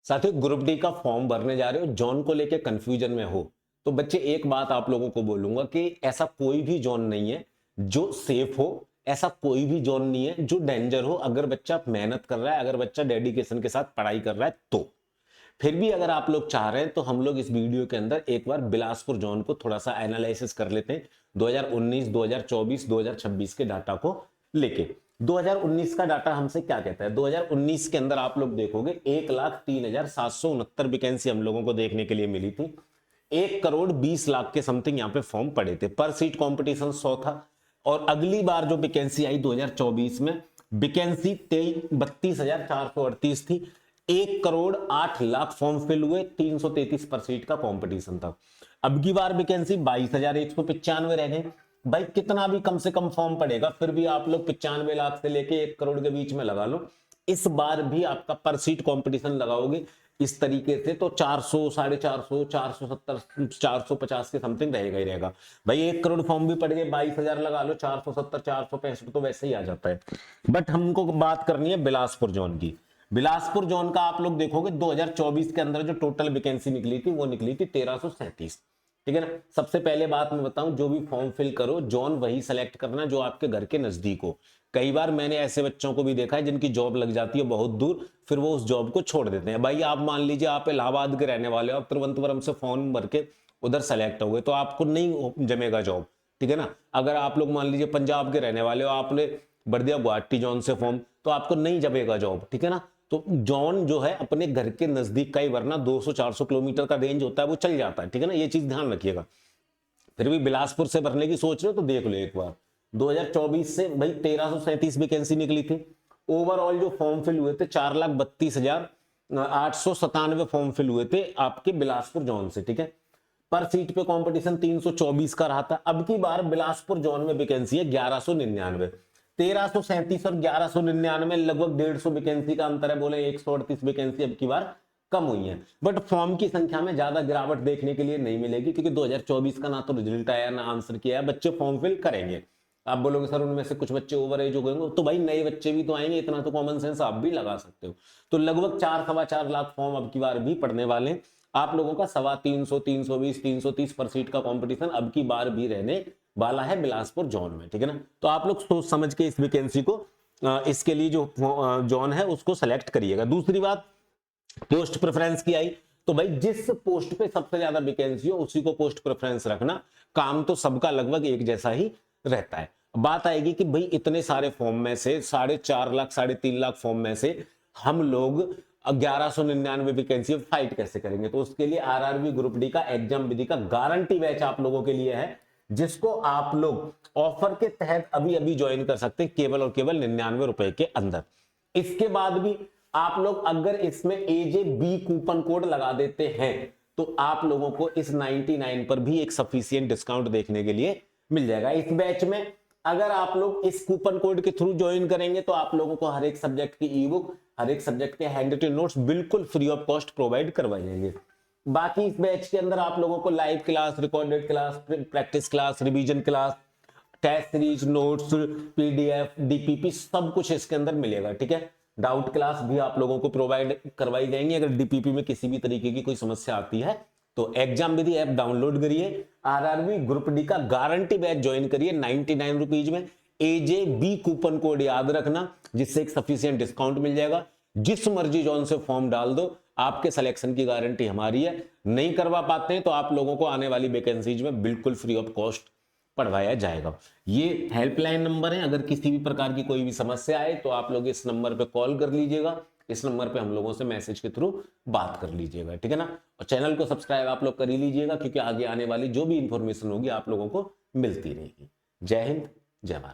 साथियों, group D का form भरने जा रहे हो, जॉन को लेके कंफ्यूजन में हो तो बच्चे एक बात आप लोगों को बोलूंगा कि ऐसा कोई भी जॉन नहीं है जो सेफ हो, ऐसा कोई भी जॉन नहीं है जो डेंजर हो। अगर बच्चा मेहनत कर रहा है, अगर बच्चा डेडिकेशन के साथ पढ़ाई कर रहा है तो फिर भी अगर आप लोग चाह रहे हैं तो हम लोग इस वीडियो के अंदर एक बार बिलासपुर जोन को थोड़ा सा एनालिसिस कर लेते हैं 2019, 2024, 2026 के डाटा को लेके। 2019 का डाटा हमसे क्या कहता है? 2019 के अंदर आप लोग देखोगे 1,03,769 वैकेंसी हम लोगों को देखने के लिए मिली थी। 1,20,00,000 के समथिंग यहाँ पे फॉर्म पड़े थे। पर सीट कॉम्पिटिशन 100 था। और अगली बार जो वैकेंसी आई 2024 में, वैकेंसी 32,438 थी। 1,08,00,000 फॉर्म फिल हुए, 333 पर सीट का कंपटीशन था। अब की बार वैकेंसी 22,195 रह गए। भाई कितना भी कम से कम फॉर्म पड़ेगा, फिर भी आप लोग 95 लाख से लेके 1 करोड़ के बीच में लगा लो। इस बार भी आपका पर सीट कंपटीशन लगाओगे इस तरीके से तो 400, 450, 470, 450 के समथिंग रहेगा ही रहेगा। भाई 1 करोड़ फॉर्म भी पड़ गए, 22,000 लगा लो, 470, 465 तो वैसे ही आ जाता है। बट हमको बात करनी है बिलासपुर जोन की। बिलासपुर जोन का आप लोग देखोगे 2024 के अंदर जो टोटल वैकेंसी निकली थी वो निकली थी 1337। ठीक है ना। सबसे पहले बात मैं बताऊं, जो भी फॉर्म फिल करो जोन वही सेलेक्ट करना जो आपके घर के नजदीक हो। कई बार मैंने ऐसे बच्चों को भी देखा है जिनकी जॉब लग जाती है बहुत दूर, फिर वो उस जॉब को छोड़ देते हैं। भाई आप मान लीजिए आप इलाहाबाद के रहने वाले हो, आप तिरुवनंतपुरम से फॉर्म भर के उधर सेलेक्ट हो गए तो आपको नहीं जमेगा जॉब। ठीक है ना। अगर आप लोग मान लीजिए पंजाब के रहने वाले हो, आपने भर दिया गुवाहाटी जोन से फॉर्म तो आपको नहीं जमेगा जॉब। ठीक है ना। तो जोन जो है अपने घर के नजदीक का ही, वरना 200-400 किलोमीटर का रेंज होता है वो चल जाता है। ठीक है ना। ये चीज ध्यान रखिएगा। फिर भी बिलासपुर से भरने की सोच रहे हो तो देख लो एक बार। 2024 से भाई 1337 वैकेंसी निकली थी। ओवरऑल जो फॉर्म फिल हुए थे 4,32,897 फॉर्म फिल हुए थे आपके बिलासपुर जोन से। ठीक है। पर सीट पे कंपटीशन 324 का रहा था। अब की बार बिलासपुर जोन में वैकेंसी है 1199। 1337 और 1199 लगभग 150 वैकेंसी का अंतर है। बोले 138 वैकेंसी अब की बार कम हुई है। बट फॉर्म की संख्या में ज्यादा गिरावट देखने के लिए नहीं मिलेगी, क्योंकि 2024 का ना तो रिजल्ट आया ना आंसर किया है। बच्चे फॉर्म फिल करेंगे। आप बोलोगे सर उनमें से कुछ बच्चे ओवर एज हो गए, तो भाई नए बच्चे भी तो आएंगे, इतना तो कॉमन सेंस आप भी लगा सकते हो। तो लगभग 4-4.25 लाख फॉर्म अब की बार भी पड़ने वाले हैं। आप लोगों का 350, 320, 330 पर सीट का कंपटीशन अब की बार भी रहने वाला है बिलासपुर जोन में। ठीक है ना। तो आप लोग सोच समझ के इस वैकेंसी को, इसके लिए जो जोन है उसको सेलेक्ट करिएगा। दूसरी बात, पोस्ट प्रेफरेंस की आई तो भाई जिस पोस्ट पे सबसे ज्यादा वैकेंसी हो उसी को पोस्ट प्रेफरेंस रखना। काम तो सबका लगभग एक जैसा ही रहता है। बात आएगी कि भाई इतने सारे फॉर्म में से 4.5 लाख 3.5 लाख फॉर्म में से हम लोग 1199 वैकेंसी फाइट कैसे करेंगे? तो उसके लिए आरआरबी ग्रुप डी का एग्जाम विधि का गारंटी बैच आप लोगों के लिए है, जिसको आप लोग ऑफर के तहत अभी अभी ज्वाइन कर सकते हैं केवल और केवल 99 रुपए के अंदर। इसके बाद भी आप लोग अगर इसमें AJB कूपन कोड लगा देते हैं तो आप लोगों को इस 99 पर भी एक सफिशिएंट डिस्काउंट देखने के लिए मिल जाएगा। इस बैच में अगर आप लोग इस कूपन कोड के थ्रू ज्वाइन करेंगे तो आप लोगों को हर एक सब्जेक्ट की ई बुक, हर एक सब्जेक्ट के हैंड रिटन नोट्स बिल्कुल फ्री ऑफ कॉस्ट प्रोवाइड करवाए जाएंगे। बाकी इस बैच के अंदर आप लोगों को live class, recorded class, practice class, revision class, test series, notes, PDF, DPP सब कुछ इसके अंदर मिलेगा। ठीक है। डाउट क्लास भी आप लोगों को प्रोवाइड करवाई जाएंगी। अगर DPP में किसी भी तरीके की कोई समस्या आती है तो एग्जाम विधि ऐप डाउनलोड करिए, आरआरबी ग्रुप डी का गारंटी बैच ज्वाइन करिए 99 रुपीज में। AJB कूपन कोड याद रखना, जिससे एक सफिशिएंट डिस्काउंट मिल जाएगा। जिस मर्जी जोन से फॉर्म डाल दो, आपके सिलेक्शन की गारंटी हमारी है। नहीं करवा पाते हैं तो आप लोगों को आने वाली वैकेंसीज में बिल्कुल फ्री ऑफ कॉस्ट पढ़वाया जाएगा। ये हेल्पलाइन नंबर है, अगर किसी भी प्रकार की कोई भी समस्या आए तो आप लोग इस नंबर पे कॉल कर लीजिएगा। इस नंबर पे हम लोगों से मैसेज के थ्रू बात कर लीजिएगा। ठीक है ना। और चैनल को सब्सक्राइब आप लोग कर ही लीजिएगा, क्योंकि आगे आने वाली जो भी इंफॉर्मेशन होगी आप लोगों को मिलती रहेगी। जय हिंद, जय भारत।